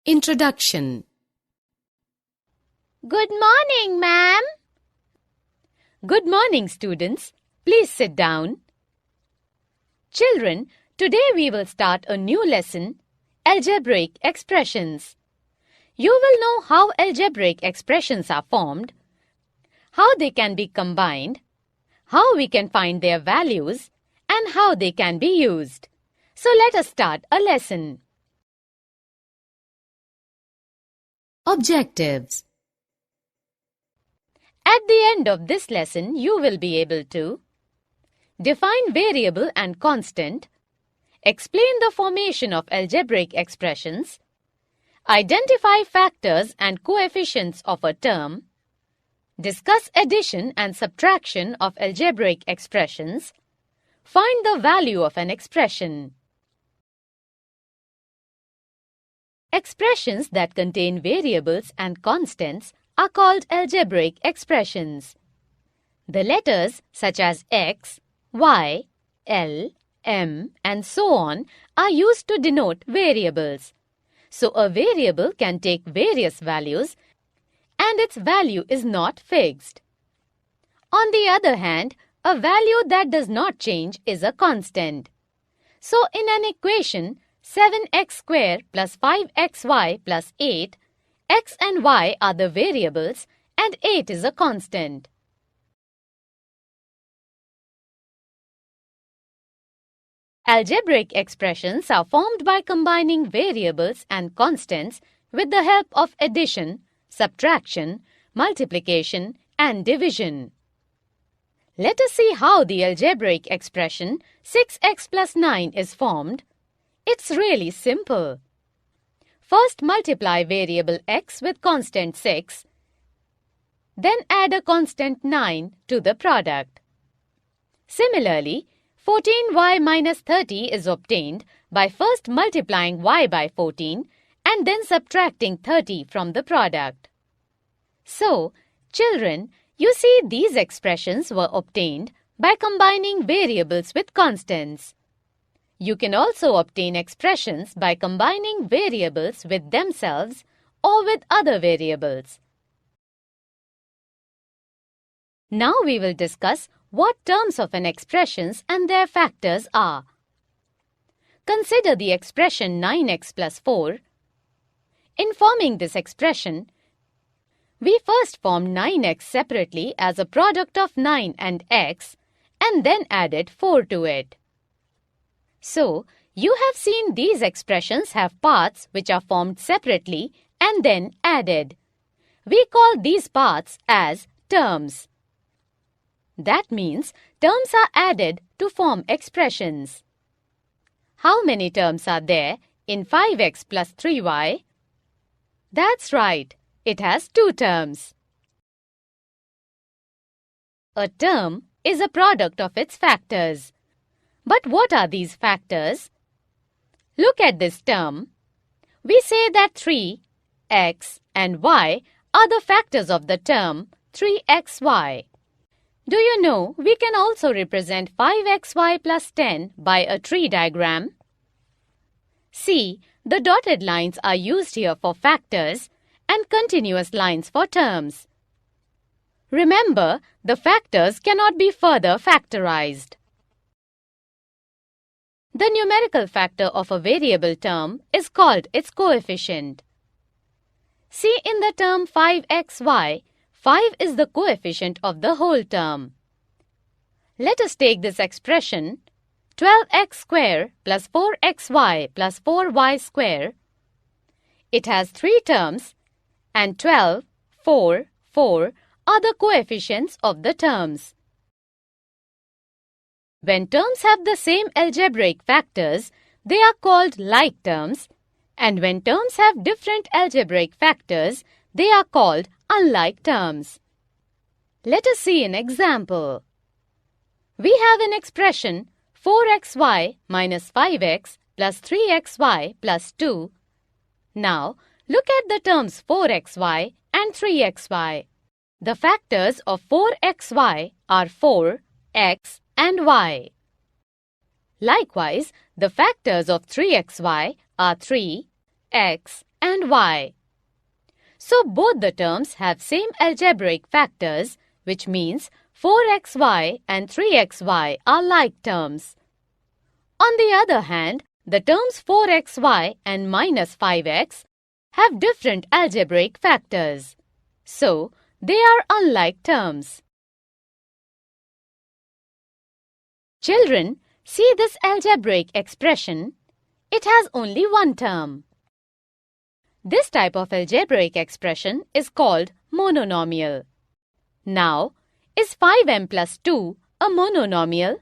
Introduction. Good morning, ma'am. Good morning, students. Please sit down. Children, today we will start a new lesson, Algebraic Expressions. You will know how algebraic expressions are formed, how they can be combined, how we can find their values, and how they can be used. So let us start a lesson. Objectives. At the end of this lesson, you will be able to define variable and constant, explain the formation of algebraic expressions, identify factors and coefficients of a term, discuss addition and subtraction of algebraic expressions, find the value of an expression. Expressions that contain variables and constants are called algebraic expressions. The letters such as x, y, l, m, and so on are used to denote variables. So a variable can take various values and its value is not fixed. On the other hand, a value that does not change is a constant. So in an equation 7x squared plus 5xy plus 8, x and y are the variables and 8 is a constant. Algebraic expressions are formed by combining variables and constants with the help of addition, subtraction, multiplication, and division. Let us see how the algebraic expression 6x plus 9 is formed. It's really simple. First multiply variable x with constant 6, then add a constant 9 to the product. Similarly, 14y minus 30 is obtained by first multiplying y by 14 and then subtracting 30 from the product. So, children, you see these expressions were obtained by combining variables with constants. You can also obtain expressions by combining variables with themselves or with other variables. Now we will discuss what terms of an expressions and their factors are. Consider the expression 9x plus 4. In forming this expression, we first formed 9x separately as a product of 9 and x and then added 4 to it. So, you have seen these expressions have parts which are formed separately and then added. We call these parts as terms. That means terms are added to form expressions. How many terms are there in 5x plus 3y? That's right, it has 2 terms. A term is a product of its factors. But what are these factors? Look at this term. We say that 3, x and y are the factors of the term 3xy. Do you know we can also represent 5xy plus 10 by a tree diagram? See, the dotted lines are used here for factors and continuous lines for terms. Remember, the factors cannot be further factorized. The numerical factor of a variable term is called its coefficient. See in the term 5xy, 5 is the coefficient of the whole term. Let us take this expression 12x squared plus 4xy plus 4y squared. It has 3 terms and 12, 4, 4 are the coefficients of the terms. When terms have the same algebraic factors, they are called like terms, and when terms have different algebraic factors, they are called unlike terms. Let us see an example. We have an expression 4xy minus 5x plus 3xy plus 2. Now, look at the terms 4xy and 3xy. The factors of 4xy are 4, x, and y. Likewise, the factors of 3xy are 3, x and y. So both the terms have same algebraic factors, which means 4xy and 3xy are like terms. On the other hand, the terms 4xy and minus 5x have different algebraic factors. So, they are unlike terms. Children, see this algebraic expression. It has only one term. This type of algebraic expression is called mononomial. Now, is 5m plus 2 a mononomial?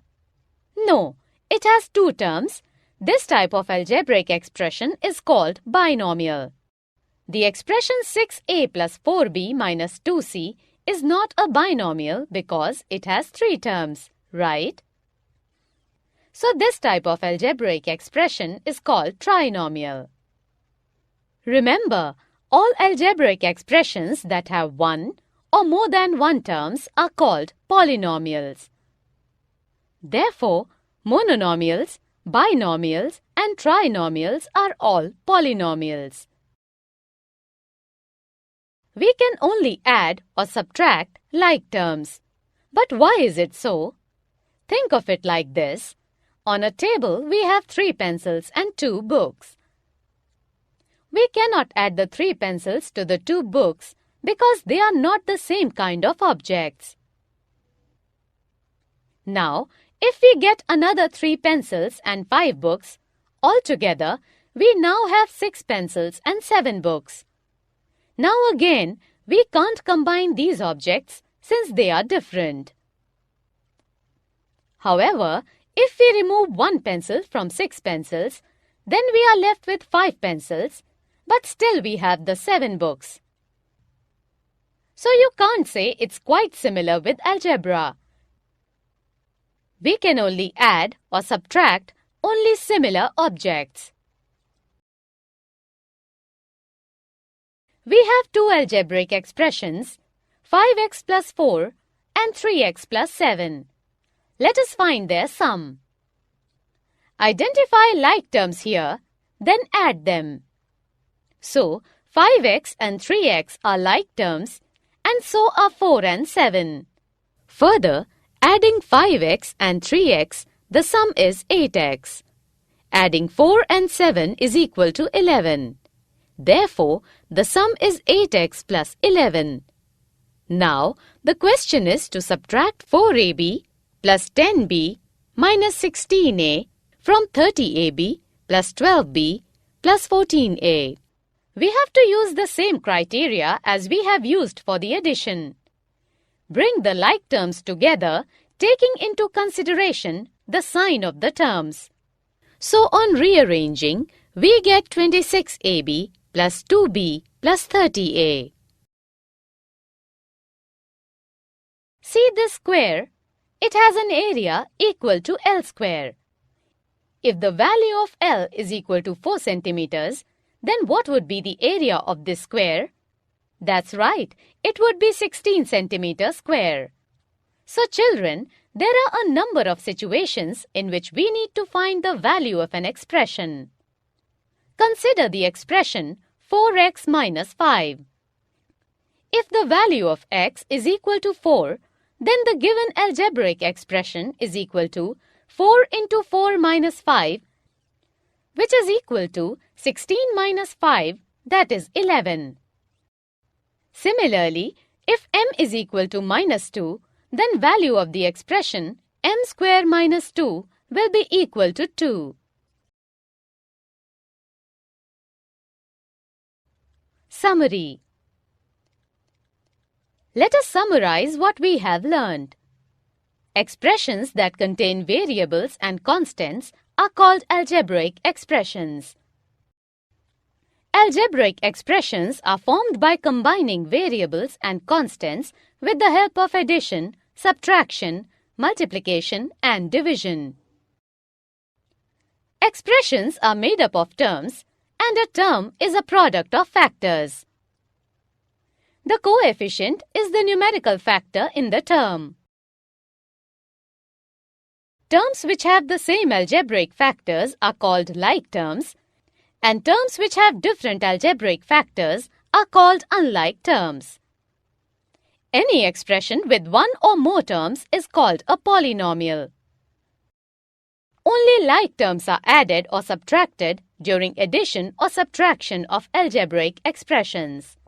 No, it has two terms. This type of algebraic expression is called binomial. The expression 6a plus 4b minus 2c is not a binomial because it has three terms, right? So this type of algebraic expression is called trinomial. Remember, all algebraic expressions that have one or more than one terms are called polynomials. Therefore, mononomials, binomials and trinomials are all polynomials. We can only add or subtract like terms. But why is it so? Think of it like this. On a table, we have 3 pencils and 2 books. We cannot add the 3 pencils to the 2 books because they are not the same kind of objects. Now, if we get another 3 pencils and 5 books, altogether, we now have 6 pencils and 7 books. Now again, we can't combine these objects since they are different. However, if we remove 1 pencil from 6 pencils, then we are left with 5 pencils, but still we have the 7 books. So you can't say it's quite similar with algebra. We can only add or subtract only similar objects. We have two algebraic expressions, 5x plus 4 and 3x plus 7. Let us find their sum. Identify like terms here, then add them. So, 5x and 3x are like terms, and so are 4 and 7. Further, adding 5x and 3x, the sum is 8x. Adding 4 and 7 is equal to 11. Therefore, the sum is 8x plus 11. Now, the question is to subtract 4ab plus 10b minus 16a from 30ab plus 12b plus 14a. We have to use the same criteria as we have used for the addition. Bring the like terms together, taking into consideration the sign of the terms. So on rearranging, we get 26ab plus 2b plus 30a. See this square? It has an area equal to L square. If the value of L is equal to 4 centimeters, then what would be the area of this square? That's right, it would be 16 centimeters square. So children, there are a number of situations in which we need to find the value of an expression. Consider the expression 4x minus 5. If the value of x is equal to 4, then the given algebraic expression is equal to 4 into 4 minus 5, which is equal to 16 minus 5, that is 11. Similarly, if m is equal to minus 2, then value of the expression m square minus 2 will be equal to 2. Summary. Let us summarize what we have learned. Expressions that contain variables and constants are called algebraic expressions. Algebraic expressions are formed by combining variables and constants with the help of addition, subtraction, multiplication and division. Expressions are made up of terms, and a term is a product of factors. The coefficient is the numerical factor in the term. Terms which have the same algebraic factors are called like terms, and terms which have different algebraic factors are called unlike terms. Any expression with one or more terms is called a polynomial. Only like terms are added or subtracted during addition or subtraction of algebraic expressions.